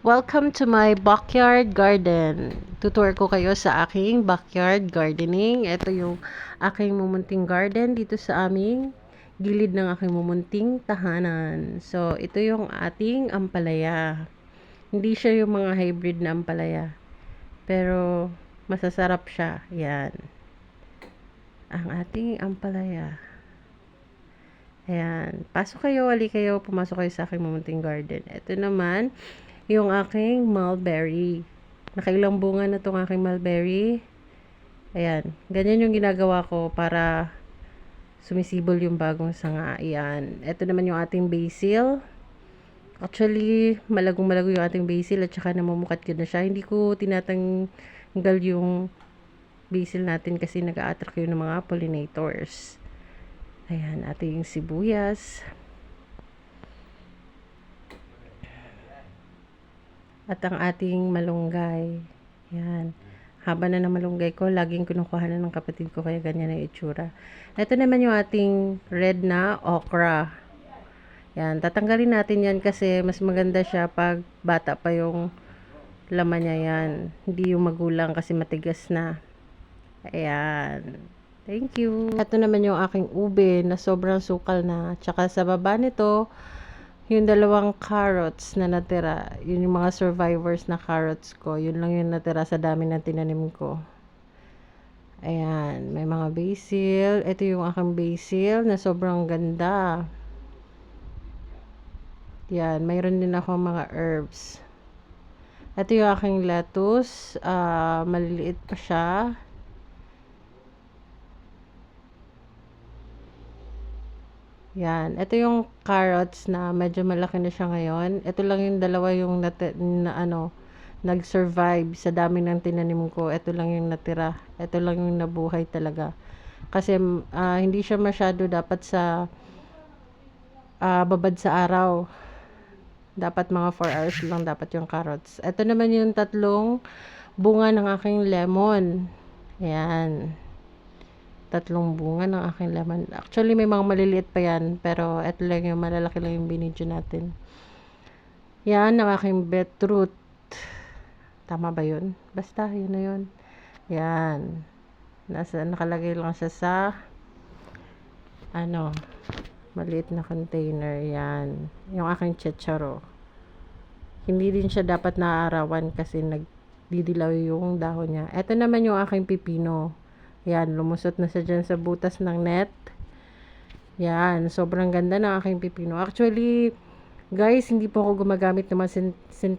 Welcome to my backyard garden. Tutur ko kayo sa aking backyard gardening. Ito yung aking mumunting garden dito sa aming gilid ng aking mumunting tahanan. So, ito yung ating ampalaya. Hindi siya yung mga hybrid na ampalaya. Pero, masasarap siya. Yan. Ang ating ampalaya. Ayan. Pasok kayo, wali kayo, pumasok kayo sa aking mumunting garden. Ito naman, yung aking mulberry. Nakailang bunga na itong aking mulberry. Ayan. Ganyan yung ginagawa ko para sumisibol yung bagong sanga. Ayan. Ito naman yung ating basil. Actually, malagong-malago yung ating basil at saka namumukat ko na siya. Hindi ko tinatanggal yung basil natin kasi nag-a-attract yun ng mga pollinators. Ayan. Ating sibuyas. At ang ating malunggay. Yan. Haba na ng malunggay ko. Laging kinukuha na ng kapatid ko. Kaya ganyan na itsura. Ito naman yung ating red na okra. Yan. Tatanggalin natin yan kasi mas maganda siya pag bata pa yung laman niya yan. Hindi yung magulang kasi matigas na. Ayan. Thank you. Ito naman yung aking ube na sobrang sukal na. Tsaka sa baba nito, yung dalawang carrots na natira, yun yung mga survivors na carrots ko. Yun lang yung natira sa dami ng tinanim ko. Ayan, may mga basil. Ito yung aking basil na sobrang ganda. Yan, mayroon din ako mga herbs. Ito yung aking lettuce. Maliliit pa siya. Yan. Ito yung carrots na medyo malaki na siya ngayon. Ito lang yung dalawa yung nag-survive sa dami ng tinanim ko. Ito lang yung natira. Ito lang yung nabuhay talaga. Kasi hindi siya masyado dapat sa babad sa araw. Dapat mga 4 hours lang dapat yung carrots. Ito naman yung tatlong bunga ng aking lemon. Ayan. Tatlong bunga ng aking lemon. Actually, may mga maliliit pa yan. Pero, eto lang yung malalaki lang yung binidyo natin. Yan, ang aking beetroot. Tama ba yun? Basta, yun na yun. Yan. Nakalagay lang siya sa maliit na container. Yan. Yung aking chicharo. Hindi din siya dapat naaarawan kasi nagdidilaw yung dahon niya. Ito naman yung aking pipino. Yan, lumusot na siya dyan sa butas ng net. Yan, sobrang ganda ng aking pipino. Actually, guys, hindi po ako gumagamit ng mga